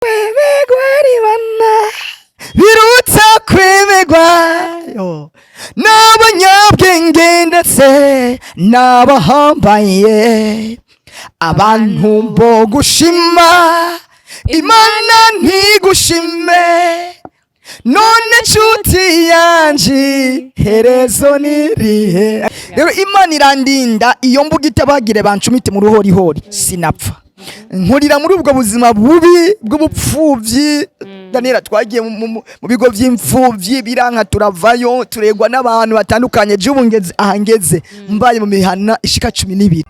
kwemegwa ribana birutsa kwemegwa n'abanyabwenge ndetse n'abahambaye abantu bo gushima imana ntigushime none nshuti yanje herezo nirihe. Rero imana irandinda iyo mbuga itabagire bancumite mu ruhorihori sinapfa nkurira muri ubwo buzima bubi bw'ubupfuvyi. Daniela twagiye mu bigo by'imfuvyi biranka turavayo turegwa n'abantu batandukanye j'ubu ngeze ahangeze mbaye mu mihana ishika 12.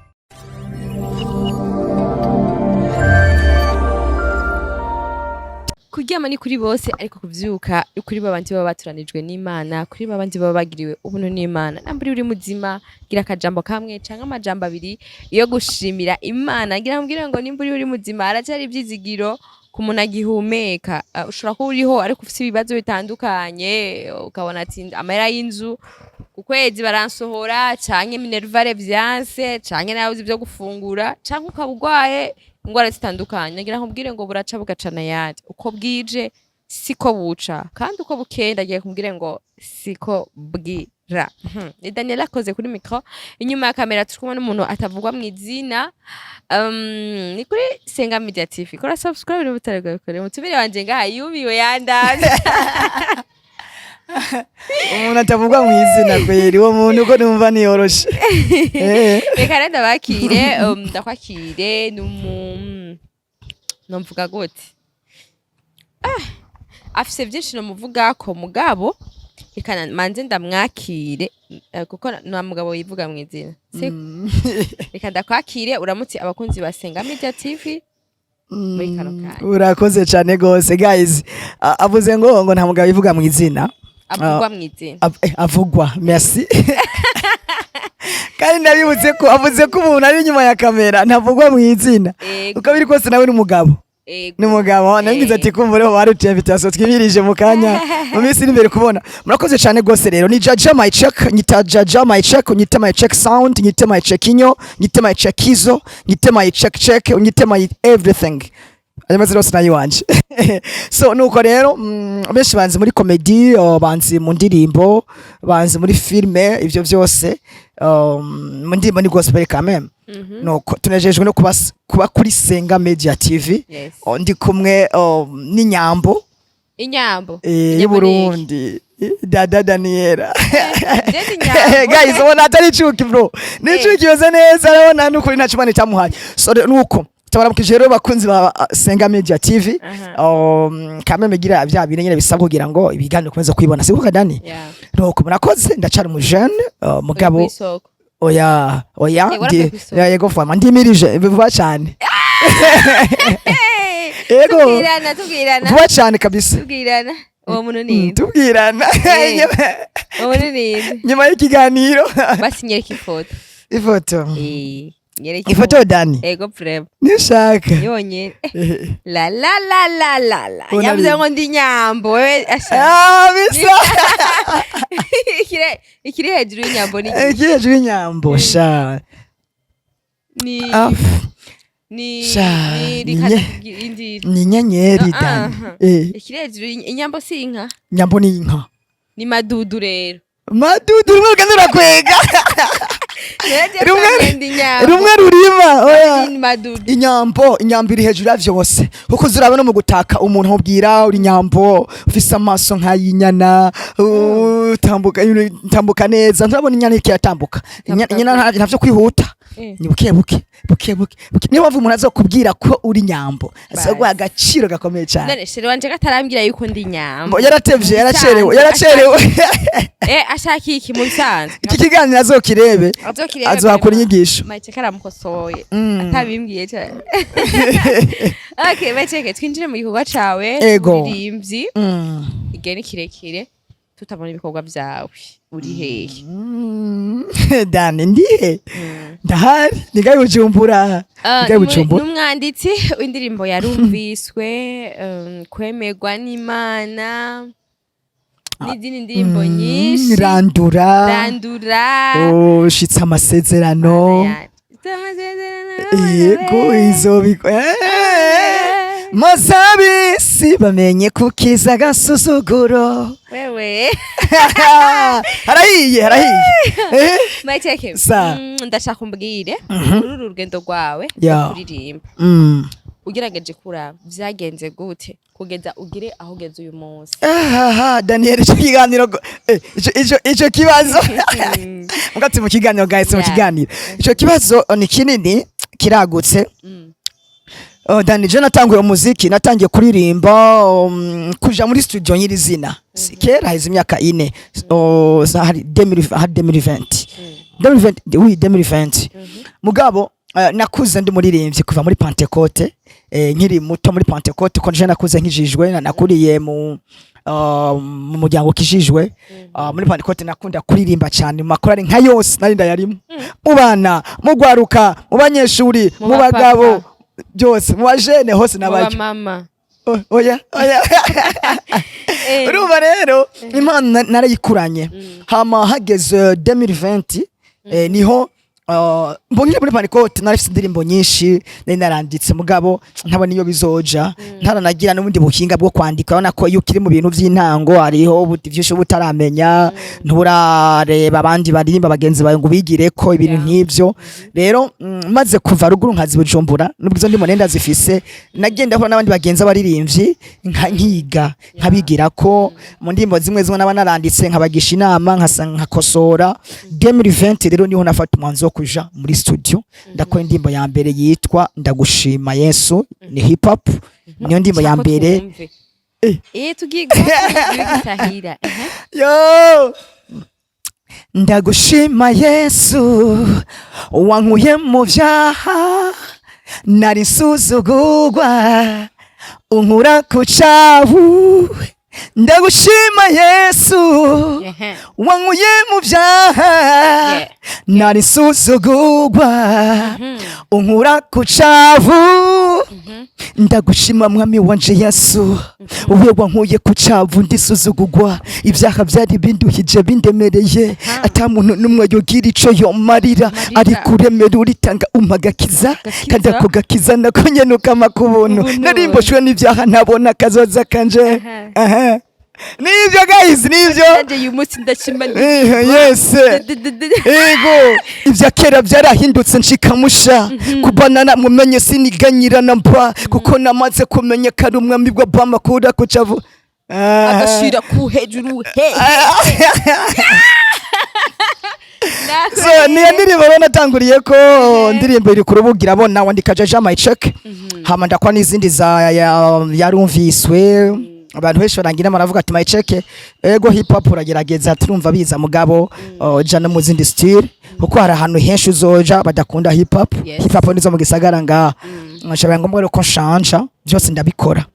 Kuryama ni kuri bose ariko kuvyuka kuri babandi baba baturanijwe n'Imana, kuri babandi baba bagiriwe ubuntu n'Imana. Namburi uri muzima gira akajambo kamwe canke amajambo abiri yo gushimira Imana. Gira mbwira ngo nimburi uri muzima aracari ivyizigiro ku muntu agihumeka. Ushobora kuba uriho ariko ufite ibibazo bitandukanye ukabona ati amahera y'inzu ku kwezi baransohora canke minervare vyanse canke nawe uzi byo gufungura canke ukabugwaye ingwara zitandukanye. Nagira nkubwire ngo buraca bugacana yandi uko bwije siko buca kandi uko bukeye ndagiye kumbwire ngo siko bwira. Ni Daniela akoze kuri micro, inyuma ya kamera turi kumwe n'umuntu atavugwa mu izina. Ni kuri Senga Media TV. Kora subscribe no butaregwa bikore mutumire wanje ngaha yumiwe yandaze. Umuntu atavugwa mu izina kweri uwo muntu uko numva niyoroshe. Reka ndabakire ndakwakire nomvuga gute. Afise byinshi no muvuga ko mugabo reka manze ndamwakire kuko na mugabo yivuga mu izina. Reka ndakwakire uramutse abakunzi basenga Media TV. Urakoze cyane gose guys. Avuze ngo nta mugabo yivuga mu izina. Avugwa mu izina. Avugwa, merci. Kandi ndabibutse ko avuze ko umuntu ari inyuma ya kamera ntavugwa mu izina. Uko biri kose nawe ni umugabo. Ni umugabo nangize ati kumva rero barutiye invitation twibirije mu kanya mu minsi iri imbere kubona. Murakoze cyane gose rero ni Jaja my check nyita Jaja my check nyita my check sound nyita my check inyo nyita my check izo nyita my check nyita my everything. Ayamaze rose nayi wanje. So nuko rero benshi banzi muri comedy banzi mu ndirimbo banzi muri filme ivyo byose mu ndirimbo ni gospel kameme. Nuko tunejejwe no kuba kuri Senga Media TV. Ndi kumwe n'inyambo y'u Burundi Dada Daniela. Guys ubona atari chuki bro ni chuki yoze neza urabona nuko nta chumani tamuhaye. So nuko tabaramukije rero bakunzi ba Senga Media TV. Kameme gira bya bine nyine bisabwa kugira ngo ibiganiro komeza kwibona sikuka Dani. Nuko murakoze ndacari mu jeune mugabo oya ndi yego fama ndimirije bivuba cyane. Yego tubwirana vuba cyane kabisa. Tubwirana uwo muntu ni tubwirana uwo muntu ni nyuma y'ikiganiro basinyereka ifoto ifoto Dani. Ego prem nishaka yonye la yavuze ngo ndi nyambo wewe bisa ikiri hejuru y'inyambo n'inyambo sha ni nyenyeri Dani. Ikiri hejuru inyambo si inka. Nyambo ni inka. Ni madudu rero. Madudu rumwe kanura kwega. Rumwe rurima oya. Inyambo iri hejuru ya vyose. Kuko zurabona mu gutaka umuntu ubwira uri nyambo ufise amaso nk'ayinyana tambuka neza. Nturabona inyana ikiyatambuka. Inyana ntavyo kwihuta. Ni buke niba bavuga umuntu azokubwira ko uri nyambo azogwa agaciro gakomeye cyane. None shere wanje gatarambira yuko ndi nyambo. Yaratevye yaracerewe. Ashaki iki mu bisanzwe. Iki kiganiro azokirebe azohakora inyigisho. Mayice karamukosoye atabimbwiye cyane. Okay baceke twinjire mu gikorwa cawe uririmvyi. Igeni kirekire tutabona ibikorwa byawe uri hehe? Dani ndihe ndahari nigaye Bujumbura. N'umwanditsi w'indirimbo yarumviswe kwemegwa n'Imana n'izindi ndirimbo nyinshi randura shitsa amasezerano yego izobiko Mozabisi bamenye kukiza agasuzuguro. Wewe. Harahiye. Maiteke. Ndashaka umbwire uru rugendo rwawe kuririmba. Ugerageje kuraba vyagenze gute kugeza ugire aho ugeze uyu munsi. Daniel ico kibazo. Mugati mu kiganiro guys mu kiganiro. Ico kibazo ni kinini kiragutse. Dani je natanguye umuziki natangiye kuririmba kuja muri studio nyirizina kera haize imyaka 4 hari 2020 mugabo nakuze ndi muririmbyi kuva muri Pentecote nkiri muto muri Pentecote ko je nakuze nkijijwe nakuriye mu muryango kijijwe muri Pentecote nakunda kuririmba cyane makorari nka yose nari ndayarimo mu bana mu gwaruka mu banyeshuri mu bagabo byose mu bajene hose nabaje mama oya urumva rero imana narayikuranye hama hageze 2020 niho mbonye muri Pentecote narifite indirimbo nyinshi naranditse mugabo ntabona iyo bizoja ntaranagira n'ubundi buhinga bwo kwandika urabona ko iyo ukiri mu bintu by'intango hariho byinshi butaramenya nturareba abandi baririmba bagenzi bawe ngo bigire ko ibintu nk'ibyo rero maze kuva ruguru nkazi Bujumbura nubwo izo ndimo nenda zifise nagenda hora n'abandi bagenzi abaririmbyi nkiga nkabigira ko mu ndimbo zimwe n'aba naranditse nkabagisha inama nkakosora 2020 rero niho nafata umwanzo kuja muri studio ndakora indimbo ya mbere yitwa Ndagushima Yesu ni hip hop niyo ndimbo ya mbere tugiga gitahira yo Ndagushima Yesu wankuye mu byaha nari nsuzugurwa unkura ku cavu Ndagushima Yesu wankuye mu byaha nari nsuzugurwa unkura ku cavu Ndagushima mwami wanje Yesu uwe wankuye ku cavu ndisuzugurwa ibyaha byari binduhije bindemereye ata muntu numwe yogira ico yomarira ari kuremera uritanga umagakiza kandi ako gakiza nako nyenuka makubuntu narimboshwe n'ibyaha ntabona kazoza kanje nibyo guys nibyo uyu munsi ndashima yes ego ibya kera byarahindutse nshikamusha kubanana mumenye siniganyira namba kuko namaze kumenya kari umwami bwa bama kura ku cavu agashira ku hejuru so niyo ndirimbo natanguriye ko ndirimbo iri kurubugira bona wandika Jean Maiteke hama ndakwa n'izindi za yarumviswe abantu benshi barangira maravuga ati Maiteke ego hip hop uragerageza turumva biza mugabo jana mu zindi style kuko hari ahantu henshi uzoja badakunda hip hop hip hop nizo mu gisagara nga nshobora ngombwa ko nshanja byose ndabikora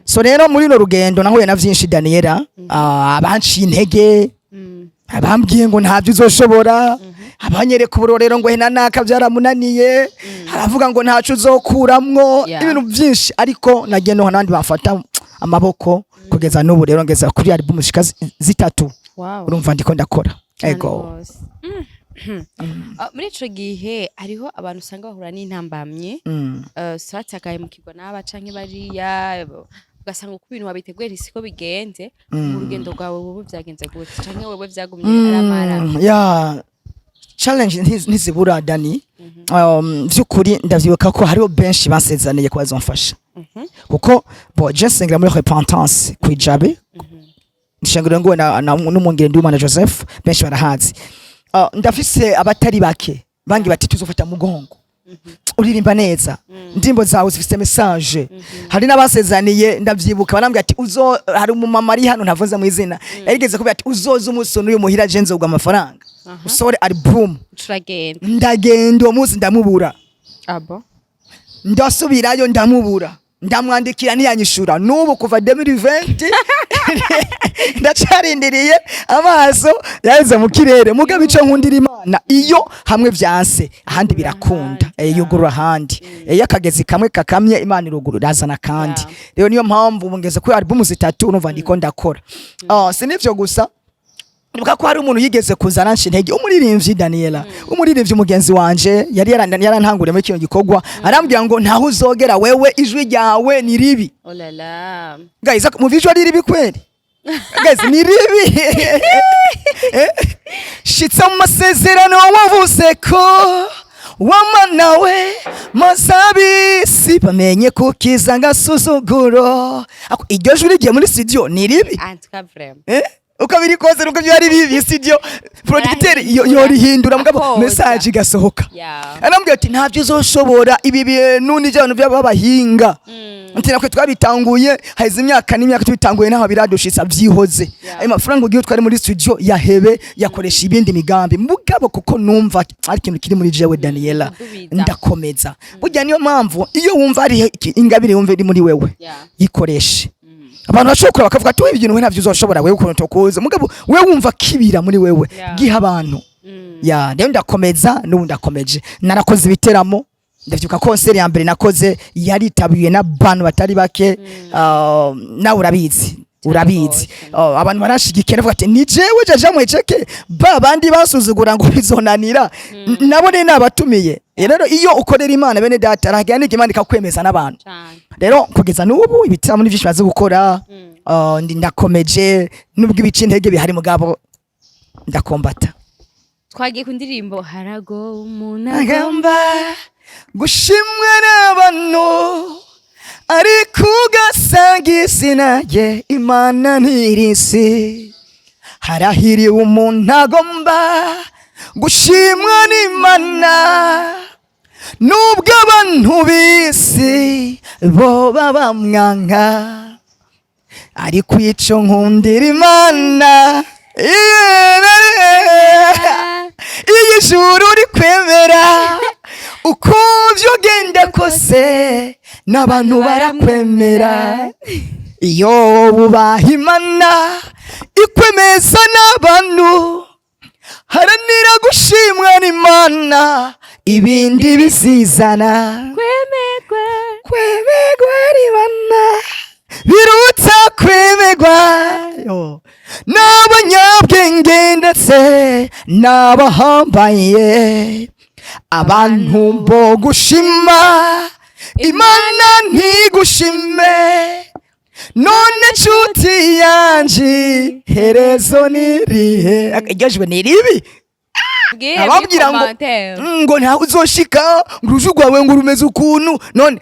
so rero muri no rugendo nahuye na byinshi Daniela abanci intege abambwiye ngo ntabyo uzoshobora abanyereka uburorero ngo hena naka byaramunaniye haravuga ngo ntacu uzokuramwo ibintu byinshi ariko nagenda n'abandi bafata amaboko kugeza n'ubu rero ngeza kuri album zishika 3 urumva ndiko ndakora ego muri ico gihe ariho abantu usanga bahura n'intambamye satakaye mu kigwa n'aba canke bariya ugasanga uko ibintu wabiteguye risiko bigenze mu rugendo rwawe wowe byagenze gute canke wowe byagumye aramara challenge ntizibura Dani byukuri ndavyibuka ko hariho benshi basezaniye ko bazomfasha kuko bo jesengera muri repentance kwijabe nshengero ngo n'umungire ndi umwana Joseph benshi barahazi ndafise abatari bake bangi bati tuzofata mugongo uririmba neza ndimbo zawe zifite message hari n'abasezaniye ndavyibuka banambye ati uzo hari umumama ari hano ntavuze mu izina yarigeze kubira ati uzoza umusono uyu muhira jenzo ugwa amafaranga usore album ndagenda uwo munsi ndamubura ndasubirayo ndamubura ndamwandikira ntiyanyishura nubu kuva 2020 ndacarindiriye amaso yaheze mu kirere mugabe ico nkundira Imana iyo hamwe vyanse ahandi birakunda yugurura ahandi yakagezi kamwe kakamye Imana iruguru razana kandi rero niyo mpamvu ngeze ku album 3 urumva ndiko ndakora sinivyo gusa nibuka ko hari umuntu yigeze kuzana nshinege umuririmbyi Daniela umuririmbyi mugenzi wanje yari yarantanguriye muri kino gikorwa arambwira ngo ntaho uzogera wewe ijwi ryawe ni ribi. Oh la la. Guys mu visual ribi kweli. Guys ni ribi. Shitsa mu masezerano wavuze ko wamanawe masabisi bamenye kukiza ngasuzuguro iryo jwi rigiye muri studio ni ribi. Ukabiri kose nuko byari bibi studio producteur yorihindura mugabo message igasohoka. Arambwira ati ntavyo uzoshobora ibi bintu ni byantu by'abahinga. Ntina kwe twabitanguye haize imyaka n'imyaka tubitanguye naho biradushitsa byihoze. Ayo mafaranga ugiye twari muri studio yahebe yakoresha ibindi migambi mugabo kuko numva ari ikintu kiri muri jewe Daniela ndakomeza. Burya niyo mpamvu iyo wumva ari ingabire wumva iri muri wewe yikoreshe. Abantu bashobora bakavuga ati wewe ibintu ntavyo uzoshobora wewe ukuntu tokuza mugabo wewe wumva kibira muri wewe giha abantu. Rero ndakomeza n'ubu ndakomeje narakoze ibiteramo ndavyuka concert ya mbere nakoze yaritabiwe n'abantu batari bake nawe urabizi abantu barashigikira bavuga ati ni jewe jaja mweceke babandi basuzugura ngo bizonanira nabone nabatumiye. Rero iyo ukorera Imana bene data aragira n'Imana ikakwemeza n'abantu. Rero kugeza n'ubu ibitamo n'ivyo baze gukora ndakomeje nubwo ibice intege bihari mugabo ndakombata. Twagiye ku ndirimbo harago umunagamba gushimwe n'abantu ariko ugasangisi naye Imana ntirisi harahiriwe umuntu agomba gushimwa n'Imana nubwo abantu bisi bo babamwanka ariko ico nkundira Imana iyi juru uri kwemera uko vyogenda kose n'abantu barakwemera iyo bubaha Imana ikwemeza n'abantu haranira gushimwa n'Imana ibindi bizizana kwemegwa n'Imana birutsa kwemegwa n'abanyabwenge ndetse n'abahambaye abantu bo gushima Imana ntigushime none nshuti yanje herezo nirihe akajwe niribi ababwira ngo ntaho uzoshika nguruju rwawe ngo rumeze ukuntu none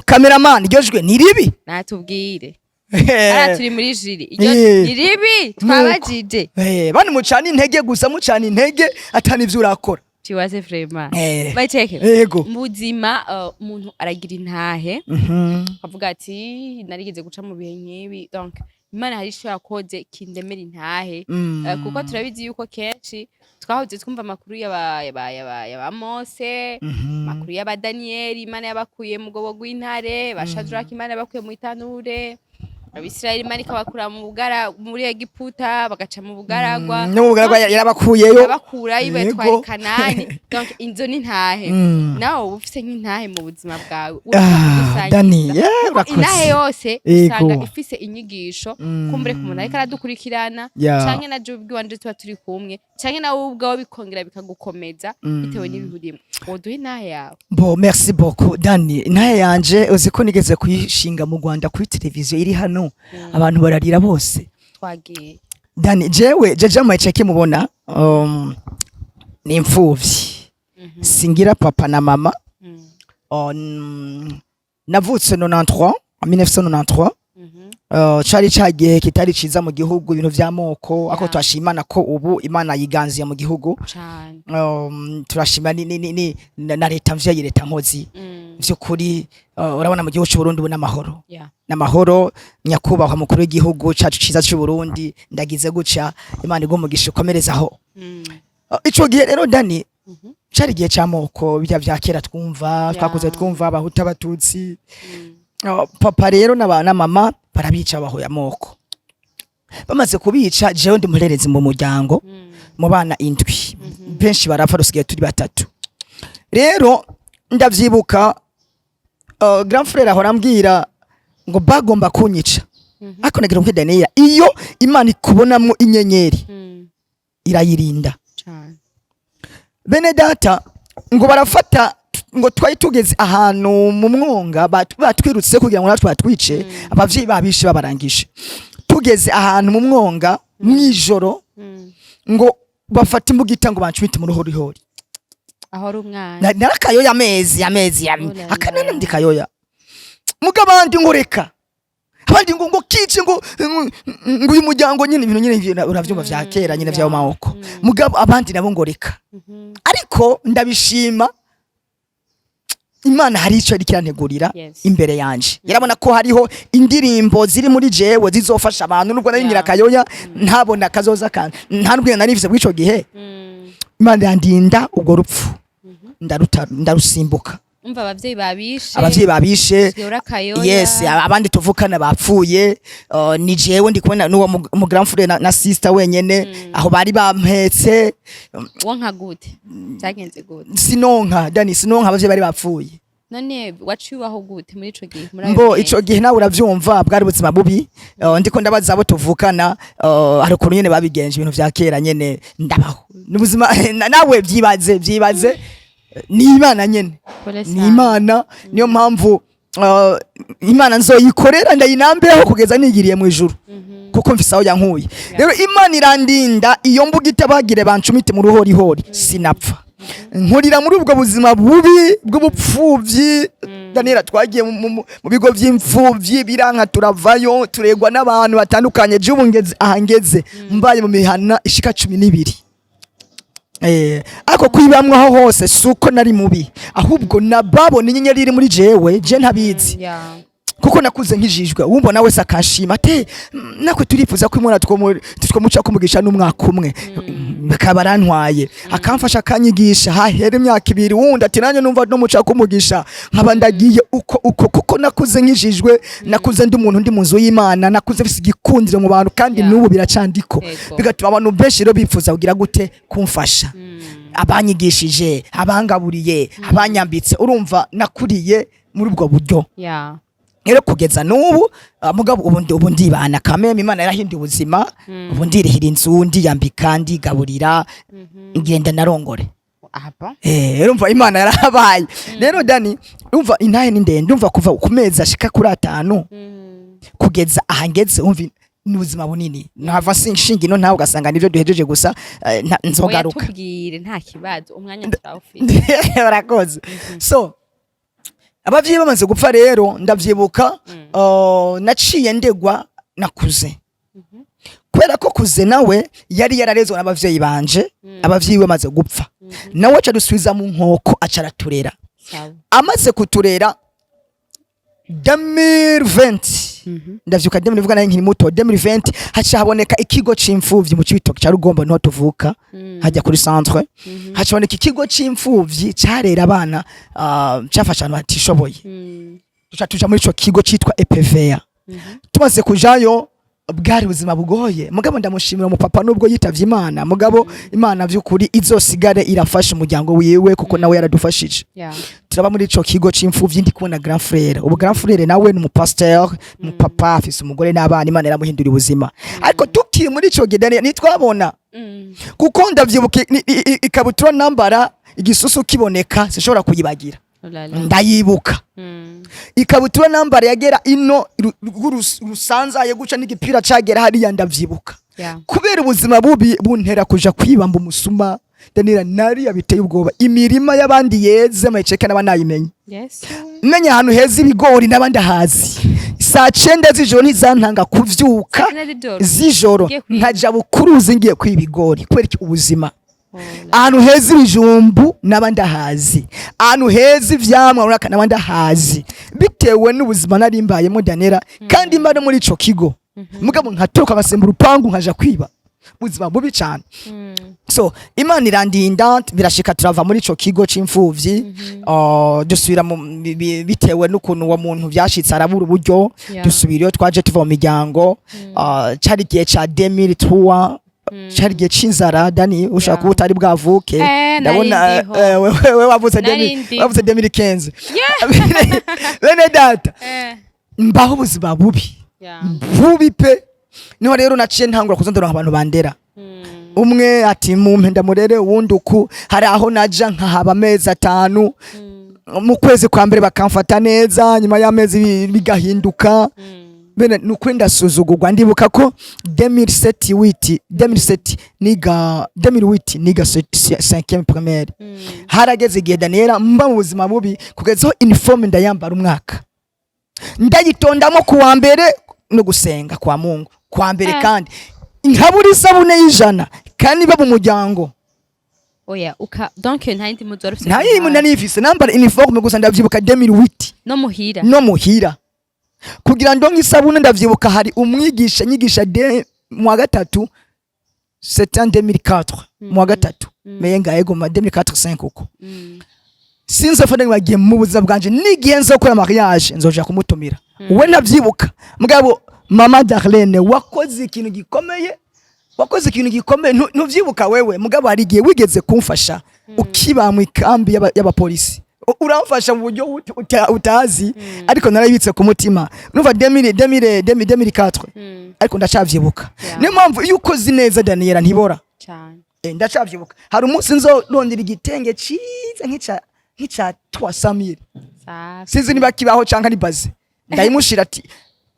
cameraman iryo niribi natubwire ara turi muri jiri iryo niribi twabajije bani mucana intege gusa mucana intege atani ivyo urakora Chiwaze vrema. Bacheke. Mu buzima umuntu aragira intahe. Avuga ati narigeze guca mu bihe nkibi. Donc Imana hari isho yakoze kindemera intahe. Kuko turabizi yuko kenshi twahoze twumva amakuru yaba Mose, amakuru yaba Daniel, Imana yabakuye mu gobo gw'intare, Bashadraka Imana yabakuye mu itanure. Abisirayeli Imana ikabakura mu bugara muri Egiputa bagaca mu bugaragwa no bugaragwa yarabakuyeyo yabakura ibetwari Kanani. Donc inzo ni ntahe nawo ufise nk'intahe mu buzima bwawe Dani intahe yose usanga ifise inyigisho kumbure ku muntu ariko aradukurikirana canke na jubwi wanje tuba turi kumwe canke nawe ubwawe bikongera bikagukomeza bitewe n'ibihurimo woduhe intahe yawe. Bon merci beaucoup Dani. Intahe yanje uziko nigeze kuyishinga mu Rwanda kuri televiziyo iri hano abantu bararira bose twagiye Dani jewe jaja mweceke mubona ni imfuvyi singira papa na mama navutse 1993 cari cagiye kitari ciza mu gihugu ibintu vy'amoko ako twashimana ko ubu Imana yiganziye mu gihugu turashima ni na leta mvye leta mpozi vy'ukuri urabona mu gihugu cy'u Burundi n'amahoro n'amahoro nyakubahwa mukuru w'igihugu cacu ciza cy'u Burundi ndagize guca Imana igumugisha komerezaho ico gihe rero Dani cari gihe cy'amoko bijya vya kera twumva twakuze twumva abahuta abatutsi papa rero na mama barabica bahoya amoko bamaze kubica jewe ndi muhererezi mu muryango mu bana indwi benshi barapfa rusigaye turi batatu rero ndavyibuka grand frère ahora ambwira ngo bagomba kunyica ariko nagira ngo Daniela iyo Imana ikubonamwo inyenyeri irayirinda cyane. bene data ngo barafata ngo twari tugeze ahantu mu mwonga batwirutse kugira ngo natwe batwice abavyeyi babishe babarangije tugeze ahantu mu mwonga mwijoro ngo bafata imbugita ngo bancumite mu ruhorihori aho ari umwana narakayoya amezi akanana ndikayoya mugabandi ngo reka abandi ngo kice ngo uyu muryango nyine ibintu nyine uravyumva vya kera nyine vya mawoko mugabo abandi nabo ngo reka ariko ndabishima Imana hari ico rikirantegurira imbere yanje yarabona ko hariho indirimbo ziri muri jewe zizofasha abantu nubwo nari ngira kayoya ntabona kazoza kan nta nubwo narivise bw'ico gihe Imana yandinda ubwo rupfu ndarusimbuka umva abavyeyi babishe yes abandi tuvukana bapfuye ni jewe ndi kubona n'uwo mu grand frère na sister wenyene aho bari bampetse wonka gute cyagenze gute sinonka abavyeyi bari bapfuye none waciwaho gute muri ico gihe mbo ico gihe nawe uravyumva bwari buzima bubi ndiko ndabaza abo tuvukana hari ukuntu nyene babigenje ibintu vya kera nyene ndabaho n'ubuzima nawe vyibaze ni Imana nyene ni Imana niyo mpamvu Imana nzoyikorera ndayinambeho kugeza nigiriye mu ijuru kuko mfise aho yankuye rero Imana irandinda iyo mbuga itabagire bancumite mu ruhorihori sinapfa nkurira muri ubwo buzima bubi bw'ubupfuvyi Daniela twagiye mu bigo vy'imfuvyi biranka turavayo turegwa n'abantu batandukanye jubungeze ahangeze mbaye mu mihana ishika 12 ako kwibamwe aho hose suko nari mubi ahubwo nababona inyenyeri iri muri jewe je ntabizi kuko nakuze nkijijwe wumva nawe sakashima te nakwe turifuza ko imwana twomuca kumugisha n'umwaka umwe bakabarantwaye akamfasha kanyigisha hahera imyaka 2 wundi ati nanye numva no muca kumugisha nkaba ndagiye uko kuko nakuze nkijijwe nakuze ndi umuntu ndi munzu y'Imana nakuze bisi gikundire mu bantu kandi n'ubu biracandiko bigatuma abantu benshi rero bifuza kugira gute kumfasha abanyigishije abangaburiye abanyambitse urumva nakuriye muri ubwo buryo rero kugeza n'ubu mugabo ubu ndibana kameme Imana yarahinduye ubuzima ubu ndirihira inzu ndiyambika ndigaburira ngenda narongore urumva Imana yarabaye rero Dani urumva intahe ni ndende urumva kuva ku mezi ashika kuri 5 kugeza ahangeze umva n'ubuzima bunini nava sinshinga ino ntawe ugasanga nivyo duhejeje gusa nzogaruka tubwire nta kibazo umwanya turawufite barakoze so abavyeyi bamaze gupfa rero ndavyibuka naciye ndegwa nakuze kubera ko kuze nawe yari yararezwe n'abavyeyi banje abavyeyi bamaze gupfa nawe aca dusubiza mu nkoko aca araturera amaze kuturera 2020 ndavyuka 2020 nayo nkiri muto 2020 haca haboneka ikigo c'imfuvyi mu Cibitoke ca Rugombo niho tuvuka hajya kuri centre haca haboneka ikigo c'imfuvyi carera abana cyafasha abantu batishoboye tuja muri ico kigo citwa EPVA tumaze kujayo bwari ubuzima bugoye mugabo ndamushimira mu papa nubwo yitavye Imana mugabo Imana vy'ukuri izosigare irafasha umuryango wiwe kuko nawe yaradufashije turaba muri ico kigo c'imfuvyi ndi kubona grand frère ubu grand frère nawe ni umupasteur mu papa afise umugore n'abana Imana yaramuhindura ubuzima ariko tukiri muri ico gedane nitwabona kuko ndavyibuka ikabutura nambara igisusu kiboneka sishobora kuyibagira ndayibuka ikabutura nambara yagera ino rusanzaye guca n'igipira cagera hariya ndavyibuka kubera ubuzima bubi buntera kuja kwibamba umusuma Daniela nari yabiteye ubwoba imirima y'abandi yeze mayiceka n'abanayimenye menye ahantu heza ibigori n'abandi hazi saa 9 z'ijoro ntizantanga kuvyuka z'ijoro nkaja bukuruzi ngiye kwibigori kubera ubuzima ahantu heza ibijumbu n'abandi hazi ahantu heza ivyamwa uraka n'abandi hazi bitewe n'ubuzima nari mbayemo Daniela kandi mba no muri ico kigo mugabo nkatoka ngasemba urupangu nkaja kwiba ubuzima bubi cyane so Imana irandinda birashika turava muri ico kigo c'imfuvyi dusubira bitewe n'ukuntu uwo muntu vyashitse arabura uburyo dusubira iyo twaje tuva mu miryango cari gihe ca 2003 cari gihe c'inzara Dani ushaka kuba utari bwavuke ndabona wewe wavuze 2015 bene data mbaho ubuzima bubi bubi pe niho rero naciye ntangura kuzondora abantu bandera umwe ati mumpe ndamurere uwundi uku hari aho naja nkahaba amezi 5 mu kwezi kwa mbere bakamfata neza nyuma y'amezi bigahinduka bene nukuri ndasuzugurwa ndibuka ko 2007 niga 5e primaire harageze igihe Daniela mba mu buzima bubi kugezaho uniforme ndayambara umwaka ndayitondamo kuwa mbere no gusenga kwa Mungu kwa mbere kandi nkabura isabune y'ijana kandi baba umuryango oya donc ntayindi muzo warufise ntayimu nanifise nambara uniforme gusa ndavyibuka 2008 no muhira kugira ndonke isabune ndavyibuka hari umwigisha nyigisha mu wa gatatu c'était en 2004 mu wa gatatu meyenga yego ma 2004 5 uko sinzo fane bagiye mu buzima bwanje nigiye nzo kora mariage nzoja kumutumira we navyibuka mugabo mama Darlene wakoze ikintu gikomeye ntuvyibuka wewe mugabo harigiye wigeze kumfasha ukiba mu ikambi y'abapolisi uramfasha mu buryo utazi ariko narabitse ku mutima numva 2004 ariko ndacavyibuka niyo mpamvu iyo ukoze neza Daniela ntibora cyane ndacavyibuka hari umunsi nzorondera igitenge ciza nk'ica 300,000 sinzi niba kibaho canka ni baze ndayimushira ati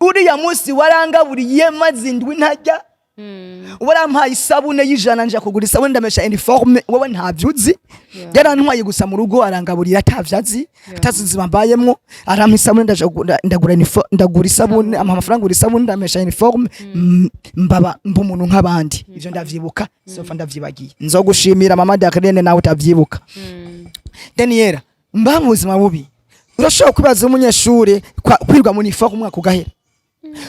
uriya munsi warangaburiye mazindwi ntajya warampaye isabune y'ijana nje kugura isabune ndamesha uniforme wowe ntavyuzi yarantwaye gusa mu rugo arangaburira atavyazi atazizi bambayemwo arampa isabune ndagura isabune amafaranga uri isabune ndamesha uniforme mbaba umuntu nk'abandi ivyo ndavyibuka sofa ndavyibagiye nzogushimira mama Darlene nawe utavyibuka Daniela mba mu buzima bubi urashobora kubaza umunyeshure kwirwa mu uniforme umwaka ugahera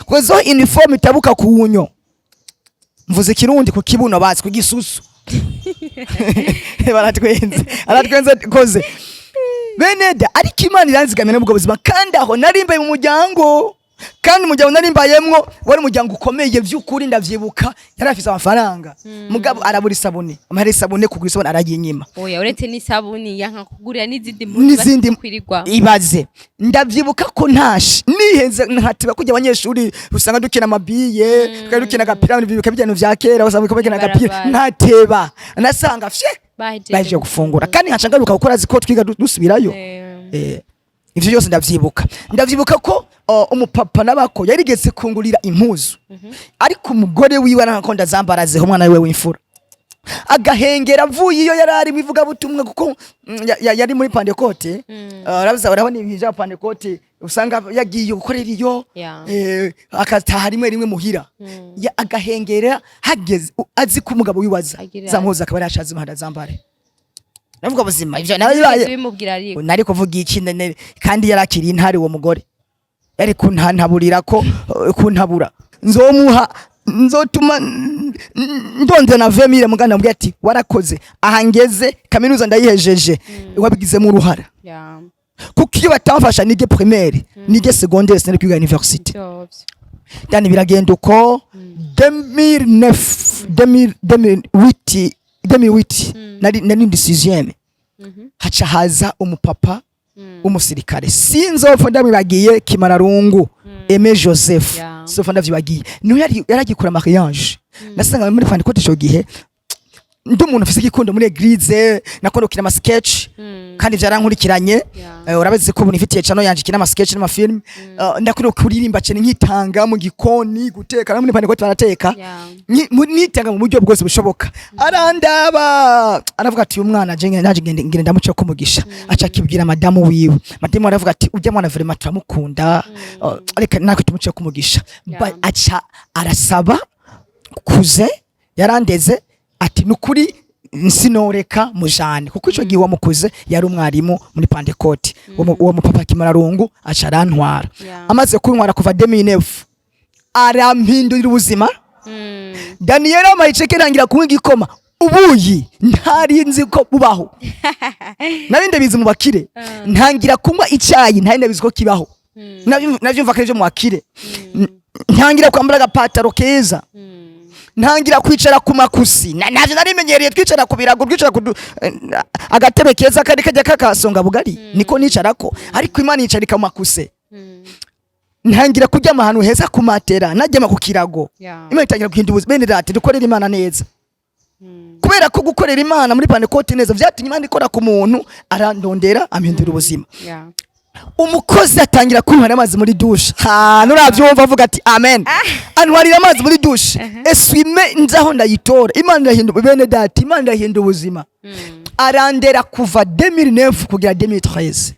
kwezo uniforme itabuka kuunyo mvuze kirundi ku kibuno bazi ku gisusu aratwenze koze beneda ariko Imana iranzigamira n'ubwo buzima kandi aho narimbaye mu muryango kandi umuryango narimbayemwo wari umuryango ukomeye vy'ukuri ndavyibuka yarafise amafaranga mugabo arabura isabune amahera isabune kugura isabune araginyima oya uretse n'isabuni yanka kugurira n'izindi kwirirwa ibaze ndavyibuka ko ntashi nihenze nkatiba kujya abanyeshuri usanga dukina amabiye dukina agapira bibuka bijyano vya kera usanga dukina agapira ntateba nasanga fye baje gufungura kandi nkacangaruka gukora ziko twiga dusubirayo ivyo byose ndavyibuka ko umupapa nabako yarigeze kungurira impuzu ariko umugore wiwe arakonda zambarazeho umwana wiwe w'imfura agahengera avuye iyo yarari bivuga butumwe kuko yari muri Pentecote arabuza barabona ibija Pentecote usanga yagiye gukorera iyo akataha rimwe muhira agahengera hageze azi ko umugabo wiwaza zampuza akaba yashaze imhanda zambare navuga buzima ivyo nawe nari kuvuga iki kandi yarakiri intare uwo mugore yari kuntaburira ko kuntabura nzotuma ndonde na vemire mugana mbwe ati warakoze ahangeze kaminuza ndayihejeje wabigize mu ruhara kuko iyo batamfasha nige primaire nige secondaire sinari kwiga university dani biragenda uko 2008 nari ndi 6e haca haza umupapa umusirikare sinzopfa ndamwibagiye Kimararungu Aimé Joseph sofa ndavyibagiye niyo yaragikora mariage nasanga muri Pentecote cyo gihe ndi umuntu ufise igikundo muri eglise nakondo kina ama sketch kandi vyarankurikiranye urabaze ko bunifitiye chano yanje kina ama sketch n'ama film ndakwiye kuririmba cyane nkitanga mu gikoni guteka no muri Pentecote barateka nitanga mu buryo bwose bushoboka arandaba aravuga ati umwana je ngende ndamuce ko mugisha aca kibwira madamu wiwe madamu aravuga ati ujya mwana vraiment turamukunda areka nakwe tumuce ko mugisha aca arasaba kuze yarandeze ati nukuri nsinoreka mujane kuko ico gihe wamukuze yari umwarimu muri Pentecote uwo mupapa Kimararungu aca arantwara amaze kuntwara kuva 2009 arampindurira ubuzima Daniela Mayicheke rangira kunywa igikoma ubuyi ntari nzi ko bubaho nabinde bizi mu bakire ntangira kunywa icyayi ntari bizi ko kibaho navyo mva kare byo mu bakire ntangira kwambara agapataro keza ntangira kwicara ku makusi navyo narimenyereye twicara ku birago twicara ku agatebe keza kari kajya kakasonga bugari niko nicarako ariko Imana yicarika mu makuse ntangira kujya ahantu heza ku matera najya ku kirago Imana itangira guhinda ubuzima bene date dukorera Imana neza kubera ko gukorera Imana muri Pentecote neza vyatumye Imana ikora ku muntu arandondera amhindura ubuzima. Umukozi atangira kwihara amazi muri douche nuravyumva avuga ati amen antwarira amazi muri douche eswime nzaho ndayitora Imana irahindura bene data Imana irahindura ubuzima arandera kuva 2009 kugera 2013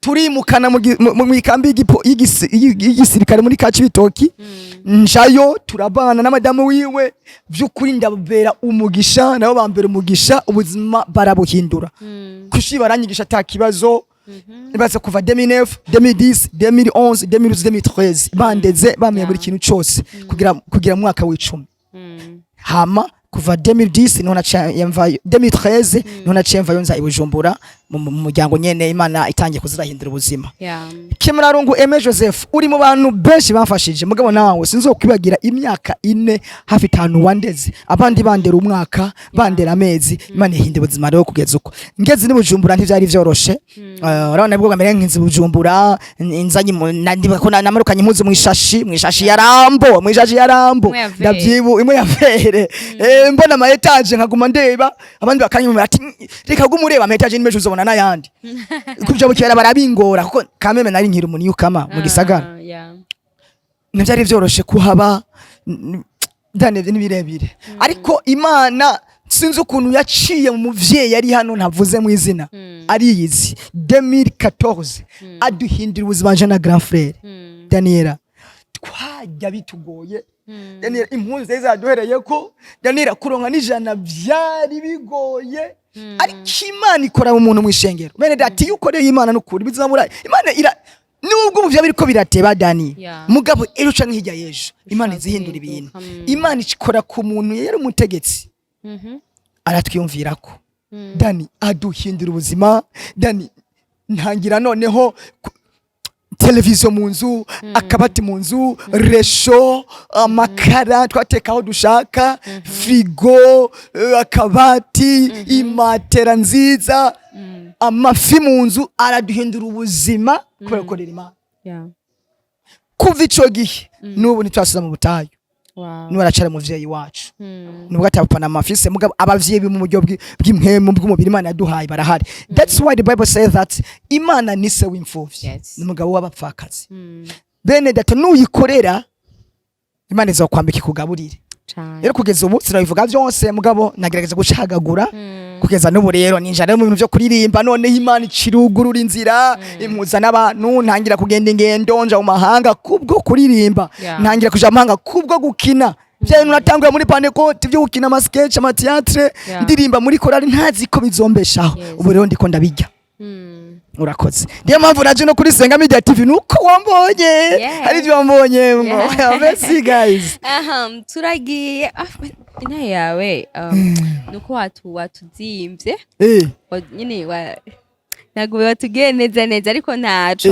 turimukana mu ikambi y'igisirikare muri Kacibitoki njayo turabana na madamu wiwe by'ukuri ndabera umugisha nabo bambera umugisha ubuzima barabuhindura kushi baranyigisha atakibazo Ibaze kuva 2009, 2010, 2011, 2012, 2013 bandeze bamenye buri kintu cyose kugira mwaka w'icumi. Hama kuva 2010 nona cyemva 2013 nona cyemva yonza ibujumbura mu muryango nyene Imana itangiye kuzirahindura ubuzima. Kimurarungu Aime Joseph uri mu bantu benshi bamfashije mugabo nawe sinzokwibagira imyaka 4 hafi 5 wandeze abandi bandera umwaka bandera amezi Imana ihindura ubuzima rero kugeza uko ngeze ni bujumbura ntivyari vyoroshe urabona bwo gamere nkinzi bujumbura inzanyi ndibako namarukanye impuzu mu ishashi yarambo ndavyibu imwe yafere mbona ama etage nkaguma ndeba abandi bakanyumira ati reka gumureba ama etage nimeje uzobona nayandi kubyo bukera barabingora kuko kameme nari nkiri umuntu yukama mu gisagara ntivyari vyoroshe kuhaba ndanevye nibirebire ariko Imana sinzi ukuntu yaciye mu muvyeyi yari hano ntavuze mu izina ariyizi 2014 aduhindira ubuzima je na grand frère Daniela twajya bitugoye Daniela impunzi zaduhereye ko Daniela kuronka n'ijana byari bigoye ariko Imana ikora mu muntu mwishengero bene dati yukoreye Imana n'ukuri bizamura Imana ira nubwo muvya biriko birateba Dani mugabo eruca nk'ijya yejo Imana izihindura ibintu Imana ikora ku muntu yari umutegetsi aratwiyumvirako Dani aduhindura ubuzima Dani ntangira noneho televiziyo mu nzu akabati mu nzu resho amakara twatekaho dushaka frigo akabati imatera nziza amafi mu nzu araduhindura ubuzima kubera gukorera Imana kuva ico gihe n'ubu ntitwasuza mu butayu niwe aracara muvyeyi wacu nubwo atapana amafise mugabo abavyeyi mu buryo bw'impemu bw'umubiri Imana yaduhaye barahari. That's why the Bible says that Imana ni se w'imfuvyi n'umugabo w'abapfakazi bene data nuyikorera Imana izokwambika kugaburire rero kugeza ubu sinabivuga byose mugabo nagerageza gucagagura kugeza n'ubu rero ninjara mu bintu byo kuririmba none Imana icirugurura inzira impuza n'abantu ntangira kugenda ingendo nja mu mahanga kubwo kuririmba ntangira kuja mu mahanga kubwo gukina byaye natangura muri Pentecote byo gukina ama sketch ama theatre ndirimba muri chorale ntazi ko bizombeshaho ubu rero ndiko ndabijya urakoze niyo mpamvu naje no kuri Senga Media TV nuko wambonye hari byo wambonye merci guys turagiye ina yawe nuko watuzimvye nyine naguwe watugiye neza ariko ntaco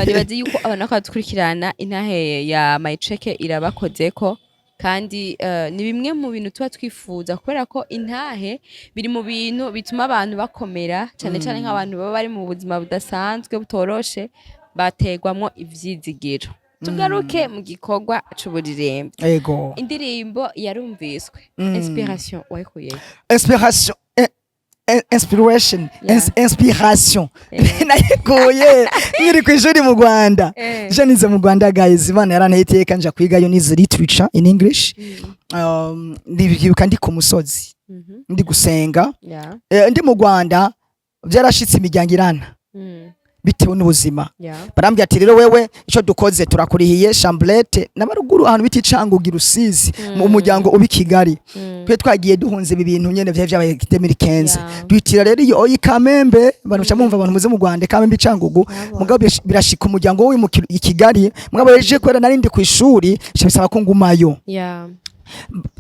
nibaze yuko abana ko tukurikirana intahe ya My Check irabakozeko kandi ni bimwe mu bintu tuba twifuza kubera ko intahe biri mu bintu bituma abantu bakomera cyane cyane nk'abantu baba bari mu buzima budasanzwe butoroshe bategwamwo ivyizigiro. Tugaruke mu gikorwa c'uburirimbo indirimbo yarumviswe inspiration wayikuye inspiration nayikuye nkiri kw'ishuri mu Rwanda je nize mu Rwanda guys Imana yaranteye kanja kwigayo nize literature in English ndibibuka ndi ku musozi ndi gusenga ndi mu Rwanda byarashitse imiryango irana bitewe n'ubuzima barambye ati rero wewe ico dukoze turakurihiye chambrette n'abaruguru ahantu biti Cangugi Rusizi mu muryango ubi Kigali twe twagiye duhunze ibintu nyene vyabaye 2015 duitira rero iyo Kamembe banusha mumva abantu muze mu Rwanda Kamembe Cangugu mugabo birashika umuryango wo mu Kigali mugabo yeje kwera narindi ku ishuri bisaba ko ngumayo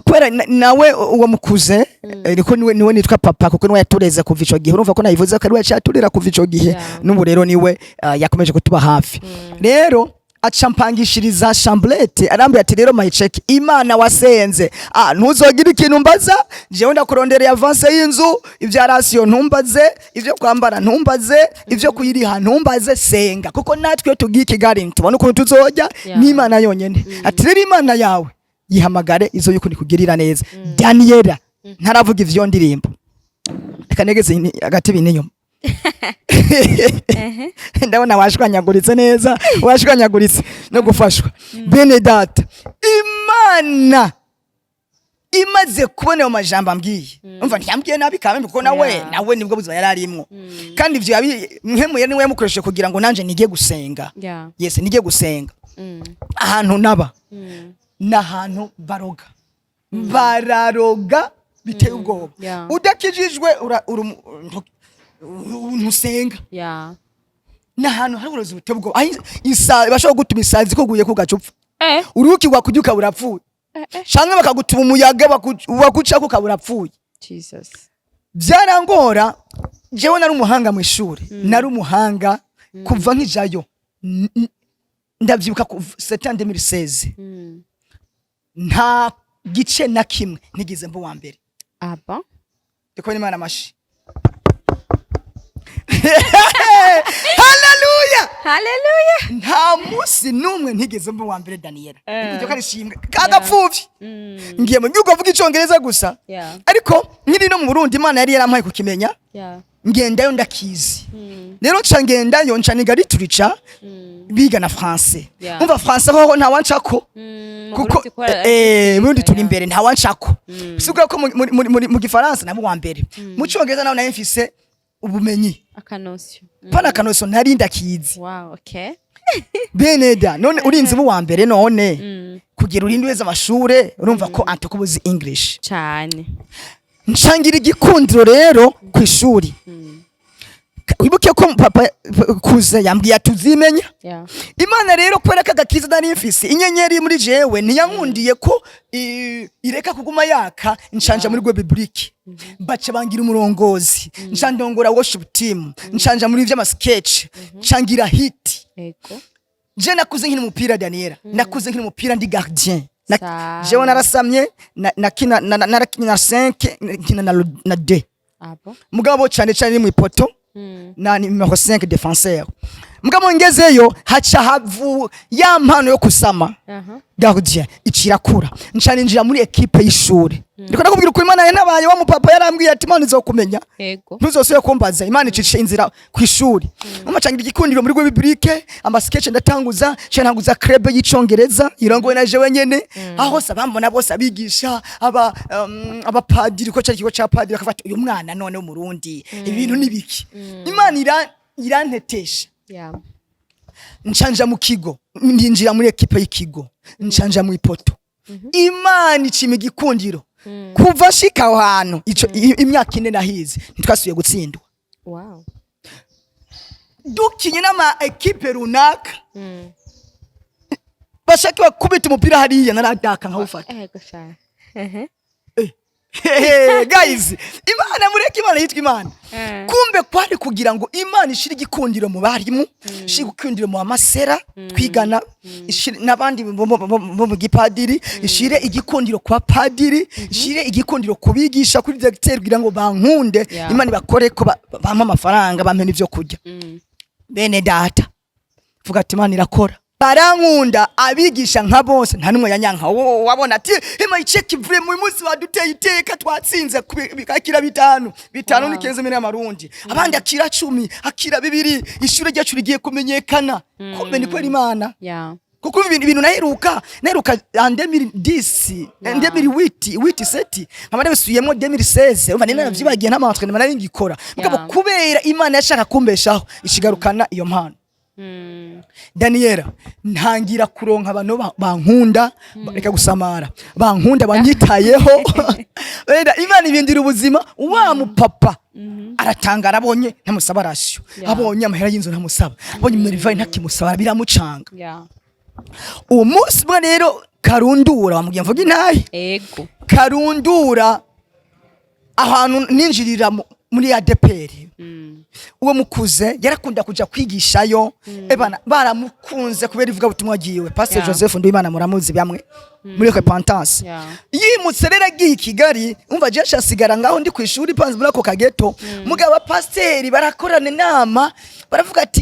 kwera nawe uwo mukuze ariko niwe nitwa papa kuko niwe yatureze kuva ico gihe urumva ko nayivuze ko ariwe yaturera kuva ico gihe n'ubu rero niwe yakomeje kutuba hafi rero acampangishiriza chambrette arambuye ati rero My Check Imana wasenze ntuzogira ikintu mbaza jewe ndakurondereye avance y'inzu ivya ratio ntumbaze ivyo kwambara ntumbaze ivyo kuyiriha ntumbaze senga kuko natwe tugiye Kigali tubona ukuntu tuzojya n'Imana yonyene ati rero Imana yawe yihamagare izo yuko nikugirira neza. Daniela ntaravuga ivyo ndirimbo, reka negeze agati bininyuma. Ndabona washwanyaguritse neza, washwanyaguritse no gufashwa. Bene data, Imana imaze kubona ayo majambo ambwiye, umva ntiyambwiye nabi kamwe kuko nawe nibwo buzima yararimwo, kandi ivyo mwemuye niwe yamukoresheje kugira ngo nanje nige gusenga. Yes, nige gusenga. Ahantu naba n'ahantu bararoga biteye ubwoba. Udakijijwe ntusenga. N'ahantu hari uburozi buteye ubwoba, bashobora gutuma isazi kuguye ku gacupfa, urukigwa kubyuka burapfuye, canke bakagutuma umuyaga wagucako kaburapfuye. Jesus. Byarangora, jewe nari umuhanga mu ishuri, nari umuhanga kuva nkijayo. Ndavyibuka ku 2016 nta gice na kimwe nigize mbo wa mbere. Aba ndiko ni Imana mashi. Hallelujah. Nta musi numwe ntigeze mbo wa mbere Daniela. Ibyo karishimwe kagapfuvye. Ngiye mu nyugo vuga icongereza gusa. Ariko nkiri no mu Burundi Imana yari yarampaye kukimenya. Ngendayo ndakizi. Rero nca ngendayo nca niga literature biga na français. Umva français ho nta wancako. Kuko Burundi turi imbere nta wancako. Sikugira ko mu gifaransa nabo wa mbere. Mu cyongereza naho nayo mfise ubumenyi. Akanosyo. Pana akanosyo ntari ndakizi. Wow, okay. Beneda none urinzi bu wa mbere none kugira urindi weza amashure urumva ko antokubuzi English cyane. Nshangira igikundiro rero ku ishuri. Wibuke ko papa kuza yambwiye atuzimenya. Imana rero kwera kagakiza nari mfise inyenyeri muri jewe ntiyankundiye ko ireka kuguma yaka nshanja muri gwe biblique. Baca bangira umurongozi, nchandongora worship team, nchanja muri ivya sketch, nchangira hit. Je nakuze nkina umupira Daniela, nakuze nkina umupira ndi gardien. Jewe narasamye nakina na 5 nkina na 2. Mugabo cyane cyane mu ipoto na numero 5 défenseur. Mugabo ngezeyo haca havu ya mpano yo kusama gardien icirakura ncana injira muri equipe y'ishuri. Ndiko nakubwira uko Imana yanabaye wa mupapa yarambwiye ati Imana izokumenya ntuzosubira kumbaza. Imana icicisha inzira ku ishuri. Umucangira igikundiro muri gwe biblique amasketch ndatanguza cyananguza club y'icongereza irongowe na jewe nyene aho sabambona bose abigisha aba padiri ko cyari kigo cha padiri akafata uyu mwana none mu Burundi ibintu nibiki. Imana irantetesha. Nchanja mu kigo ndinjira muri equipe y'ikigo nchanja mu ipoto. Imana icime igikundiro kuva shika aho hantu ico imyaka 4 nahize ntitwasuye gutsindwa. Wow. Dukinye n'ama equipe runaka bashaka bakubita umupira hariya naradaka nkawufata. Guys, Imana mureke Imana yitwa Imana. Kumbe kwari kugira ngo Imana ishire igikundiro mu barimu, ishire igikundiro mu amasera twigana, ishire nabandi mu gipadiri, ishire igikundiro kwa padiri, ishire igikundiro kubigisha kuri directeur kugira ngo bankunde. Imana bakore ko bampa amafaranga bampe n'ivyo kurya. Bene data vuga ati Imana irakora. Barankunda abigisha nka bose nta numwe yanyanka. Wabona ati hema icheki vure mu munsi waduteye iteka twatsinze bikakira 5 ni kenze mene y'amarundi abandi akira 10 akira 2 ishure ryacu rigiye kumenyekana. Kumbe ni kweli Imana. Kuko ibintu naheruka 2010 2008 nkaba bisuyemo 2016 umva nina navyibagiye nta mantwe nari ngikora mugabo kubera Imana yashaka kumbeshaho ishigarukana iyo mpano. Daniela ntangira kuronka abantu bankunda bareka gusamara bankunda banyitayeho. Imana ibindira ubuzima wa mupapa aratangara abonye ntamusaba rasyo abonye amahera y'inzu ntamusaba abonye Merivine ntakimusaba biramucanga. Uwo munsi bwa rero Karundura wamubwiye mvuga intahe Karundura ahantu ninjirira muri ADPR. Uwo mukuze yarakunda kuja kwigishayo ebana baramukunze kubera ivuga butumwa giwe Pastor Joseph Nduwimana muramuzi bamwe muri repentance yimutse rero agiye i Kigali umva je shasigara ngaho ndi kwishuri panze muri ako kageto mugabo pasiteri barakorana inama baravuga ati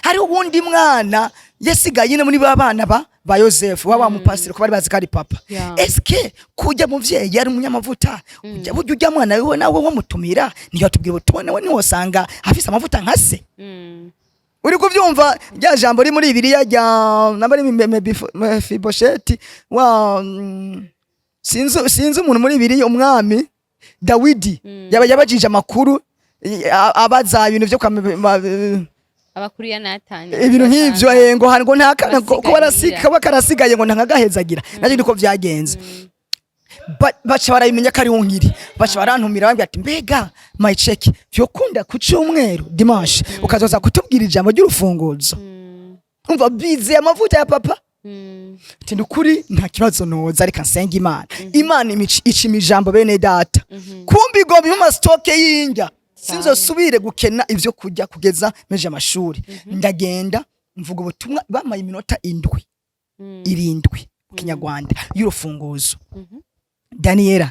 hari uwundi mwana yasigaye nyine muri babana ba Yosefu wa mupasiteri ko bari bazi kari papa eske kujya muvyeyi yari umunyamavuta ujya mwana wewe nawe wo mutumira niyo tubwiye utubona we niho sanga afise amavuta nkase uri kuvyumva rya jambo ri muri Bibiliya rya nabari Mefibosheti wa sinzi umuntu muri Bibiliya umwami Dawidi yabajije amakuru abaza ibintu byo abakuru ya Natani ibintu nk'ivyo ngo hango ntakana ko karasigaye ngo ntangagahezagira naje ndiko vyagenze baca barayimenya kari wonkiri baca barantumira bambye ati mbega my check vyokunda ku cyumweru dimanche ukazoza kutubwira ijambo ry'urufunguzo umva bize amavuta ya papa tindi kuri nta kibazo noza ariko nsenga Imana icima ijambo bene data kumbi go mu stoke y'injya sinzosubire gukena ivyo kujya kugeza meje amashuri ndagenda mvuga ubutumwa bamaye iminota 7 Kinyarwanda y'urufunguzo Daniela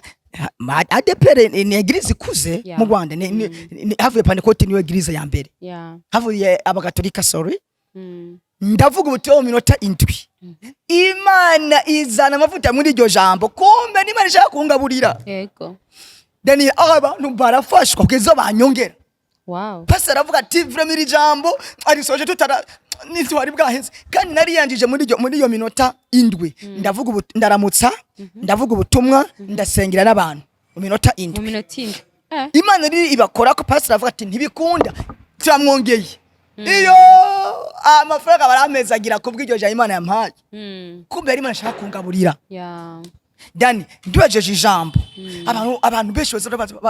adepere ni eglise ikuze mu Rwanda havuye Pentecote niyo eglise ya mbere havuye abagatolika ndavuga ubutumwa mu minota 7 Imana izana amavuta muri iryo jambo kumbe n'Imana ishaka kungaburira yego Daniel abantu barafashwa kugeza banyongera pastor aravuga ati vraiment ijambo ari soje tutara nitwari bwaheze kandi nari yanjije muri iyo minota 7 ndavuga ndaramutsa ndavuga ubutumwa ndasengera n'abantu mu minota 7 Imana riri ibakora ko pastor aravuga ati ntibikunda turamwongeye iyo amafaranga baramezagira kubw'iryo jambo Imana yampaye kumbe ari Imana ashaka kungaburira Dani ndibajeje ijambo abantu benshi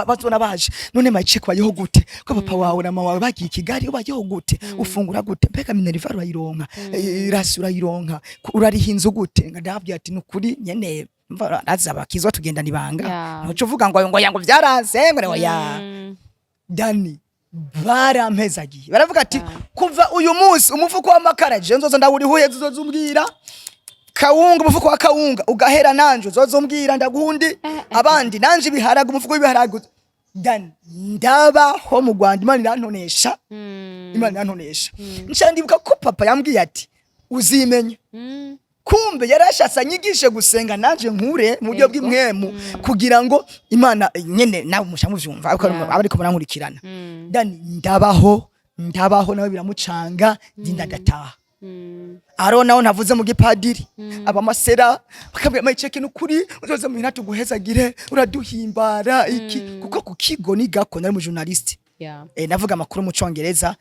bazona baje none mayice kwayeho gute ko papa wawe na mama wawe bagiye i Kigali ubayeho gute ufungura gute mbega Minerva urayironka irasi urayironka urarihinze gute ngandabwiye ati nukuri nyene mva azaba kizwa tugenda nibanga nco uvuga ngo yango byaraze ngo ya Dani barampezagiye baravuga ati kuva uyu munsi umufuko w'amakara je nzoza ndawurihuye zizozumbwira kawunga umufuko wa kawunga ugahera nanje uzozombwira ndagundi abandi nanje ibiharaga umufuko w'ibiharaga dan ndabaho mu Rwanda Imana irantonesha Imana irantonesha nshandibuka ko papa yambwiye ati uzimenya kumbe yarashatse anyigishe gusenga nanje nkure mu buryo bw'imwemu kugira ngo Imana nyene nawe mushamuvyumva ariko murankurikirana dan ndabaho nawe biramucanga ndindagataha Arona navuze mu gipadiri abamasera bakabwira mayiceke n'ukuri uzoze mu bintu tuguhezagire uraduhimbara iki kuko ku kigo nigako nari mu journalist navuga amakuru mu Congereza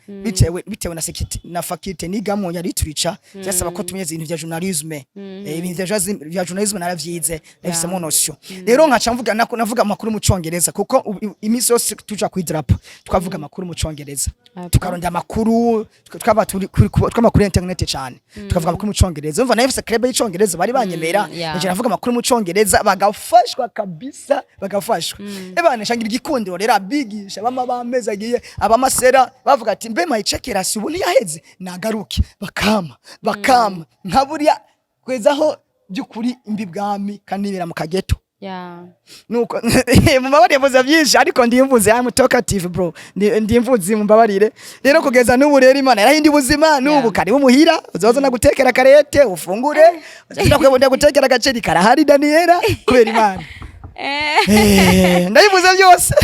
bitewe na faculty nigamo ya literature cyasaba ko tumenye ibintu bya journalisme ibintu bya journalisme naravyize nafise mu notion rero nkaca mvuga navuga amakuru mu Congereza kuko imisi yose tuja ku idrapo twavuga amakuru mu Congereza tukaronda amakuru twaba twamakuru internet cyane tukavuga amakuru mu Congereza umva nafise club y'Icongereza bari banyemera nje navuga amakuru mu Congereza bagafashwa kabisa bagafashwa ebana shangira igikundiro rero abigisha bama bameze agiye abamasera bavuga ati mbe mayicekera si ubu ntiyaheze nagaruke bakama nkaburiya kwezaho byukuri imbibwami kanibera mu kageto nuko mumbabarire muza byinshi ariko ndimvuze I'm talkative bro ndimvuze mumbabarire rero kugeza n'ubu rero Imana yarahindi buzima n'ubu kari bumuhira uzoza nagutekera karete ufungure uzoza kwebonda gutekera gaceri karahari Daniela kubera Imana ndayivuze byose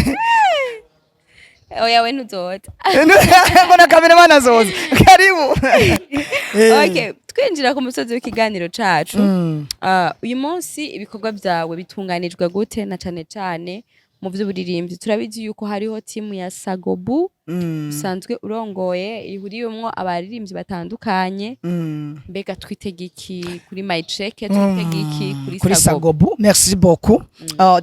oya we ntuzoza mbona kamera bana zoza karibu okay twinjira ku musozi w'ikiganiro cacu uyu munsi ibikorwa byawe bitunganijwe gute na cane mu vy'uburirimbyi turabizi yuko hariho timu ya Sagobu usanzwe urongoye ihuriyemwo abaririmbyi batandukanye mbega twitegiki kuri Mayiceke twitegiki kuri Sagobu merci beaucoup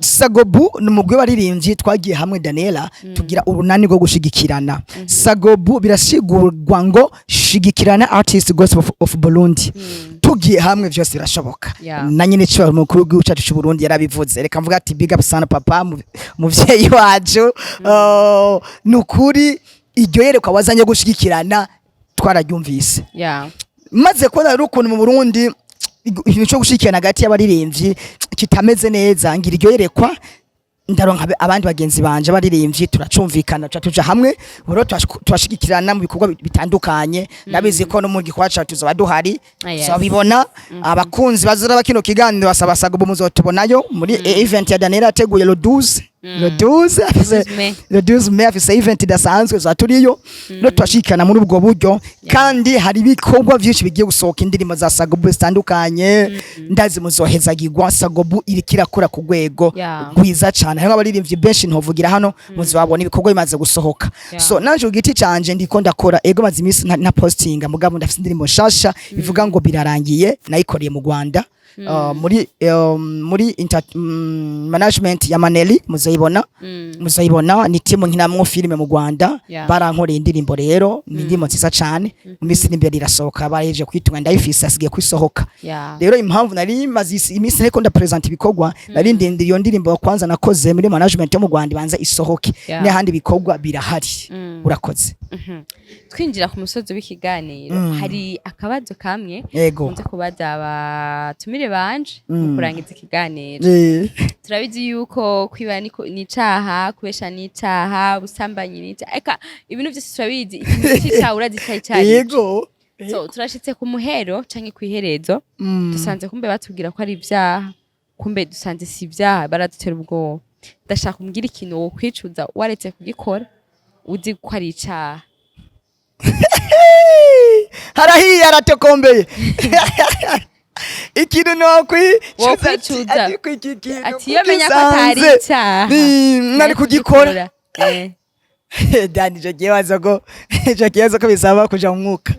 Sagobu numugwe baririmbyi twagiye hamwe Daniela tugira urunani rwo gushigikirana Sagobu birasigurwa ngo shigikirana artist gospel of Burundi tugiye hamwe vyose birashoboka na nyine cyo mukuru w'icacu cy'u Burundi yarabivuze reka mvuga ati big up sana papa muvyeyi wacu nukuri iryo yerekwa wazanye gushigikirana twararyumvise maze ko ari ukuntu mu Burundi ikintu cyo gushikirana hagati y'abaririmbyi kitameze neza ngira iryo yerekwa ndaronka abandi bagenzi banje baririmbyi turacumvikana tuja hamwe buro twashigikirana mu bikorwa bitandukanye nabizi ko no mu gikwaca tuzoba duhari so bibona abakunzi bazira bakino kiganiro basaba Sagobo muzotubonayo muri event ya Daniela ateguye le 12 le 12 mai afise event idasanzwe zaturiyo no twashikana muri ubwo buryo kandi hari ibikorwa byinshi bigiye gusohoka indirimbo za Sagobo zitandukanye ndazi muzohezagirwa Sagobo irikira kura ku rwego rwiza cyane hari abaririmbyi benshi ntovugira hano muzibabona ibikorwa bimaze gusohoka so nanje ugiti canje ndiko ndakora ego mazi imisi na postinga mugabo ndafise indirimbo shasha bivuga ngo birarangiye nayikoreye mu Rwanda muri management ya Maneli muzayibona ni timu nkinamwo filime mu Rwanda barankoreye indirimbo rero ni ndimo nziza cyane mu minsi imbere irasohoka bareje kwitunga ndayifise asigiye kwisohoka rero impamvu nari mazi imisi ariko ndapresent ibikorwa nari ndindi iyo ndirimbo kwanza nakoze muri management yo mu Rwanda banza isohoke n'ahandi bikorwa birahari urakoze twinjira ku musozi w'ikiganiro hari akabazo kamwe nze kubaza abatumire banje kurangiza ikiganiro turabizi yuko kwiba ni icaha kubesha ni icaha busambanyi ni icaha eka ibintu byose turabizi ikintu cy'icaha urazicaye cyane yego so turashitse ku muhero canke kwiherezo dusanze kumbe batubwira ko ari ibyaha kumbe dusanze si ibyaha baradutera ubwoba ndashaka kumbwira ikintu wo kwicuza waretse kugikora uzi ko ari icaha harahiye aratokombeye ikintu no kwicuza ati yo menya ko atari icaha nari kugikora Dani jogiye ko bisaba kuja mu mwuka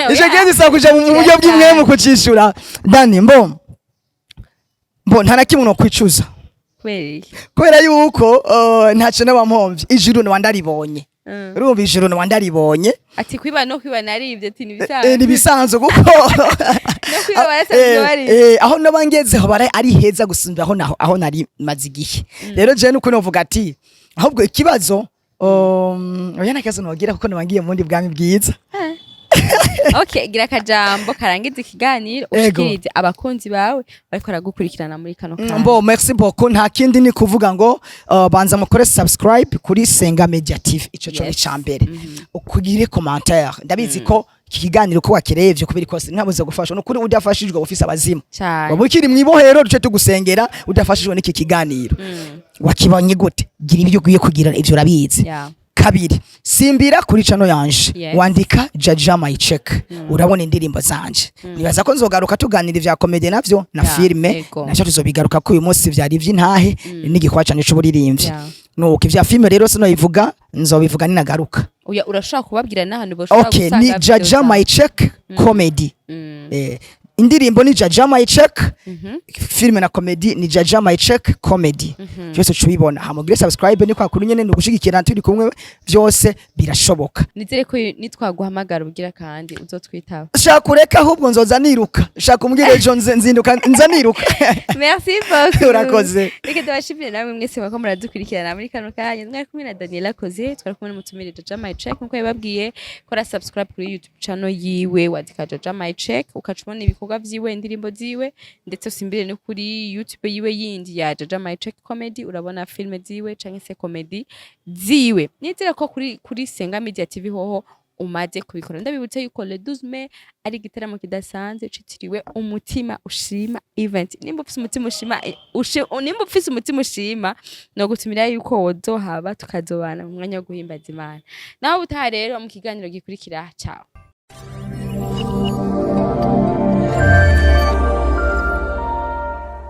jogiye bisaba kuja mu buryo bw'imwe mu kucishura Dani mbo nta nakimwe no kwicuza kubera yuko ntaco n'abampovye ijuru no wandaribonye urumva ijuru no wandaribonye ati kwiba no kwiba narivye ati nibisanzwe nibisanzwe kuko no kwiba barasanzwe bari aho nabangezeho bara ari heza gusumba aho nari mazigihe rero je nuko novuga ati ahubwo ikibazo oya nakazo nogira kuko nabangiye mu ndi bwami bwiza Okay, gira kajambo karangiza ikiganiro ushikirize abakunzi bawe bariko ragukurikirana muri kano kanya. Mbo merci beaucoup nta kindi ni kuvuga ngo banza mukore subscribe kuri Senga Media TV ico cyo icambere. Ukugire commentaire. Ndabizi ko iki kiganiro ko wakirevye kubiri kose ntabuze gufasha no kuri udafashijwe ufise abazimu. Wabukiri mwibohero duce tugusengera udafashijwe n'iki kiganiro. Wakibonye gute? Gira ibyo ugiye kugira ivyo urabizi. Kabiri simbira kuri chano yanje wandika Jaja My Check urabona indirimbo zanje nibaza ko nzogaruka tuganira ivya comedy navyo na filme naco tuzobigaruka ko uyu munsi vyari vy'intahe n'igikwacanye c'uburirimbyi nuko ivya filme rero sino yivuga nzobivuga ninagaruka urashaka kubabwira n'ahantu boshobora gusanga okay ni Jaja My Check comedy indirimbo ni Jaja My Check filme na comedy ni Jaja My Check comedy byose cubibona hamugire subscribe ni kwa kuri nyene no gushigikira turi kumwe byose birashoboka nizere ko nitwaguhamagara ugira kandi uzotwitaba shaka kureka ahubwo nzoza niruka shaka umbwire ejo nzinduka nza niruka merci beaucoup urakoze reka tubashimire namwe mwese bako muradukurikirana muri kano kanya mwari kumwe na Daniela Koze twari kumwe n'umutumire Jaja My Check nkuko yababwiye kora subscribe kuri YouTube channel yiwe wadika Jaja My Check ukacubona ibikorwa vyiwe indirimbo ziwe ndetse usimbire no kuri YouTube yiwe yindi ya Jaja My Check comedy urabona filme ziwe canke se comedy ziwe nizera ko kuri Senga Media TV hoho umaze kubikora ndabibutse yuko le 12 mai ari gitaramo kidasanzwe citiriwe umutima ushima event nimba ufise umutima ushima nimba ufise umutima ushima no gutumira yuko wozohaba tukazobana mu mwanya wo guhimbaza Imana naho utaha rero mu kiganiro gikurikira ciao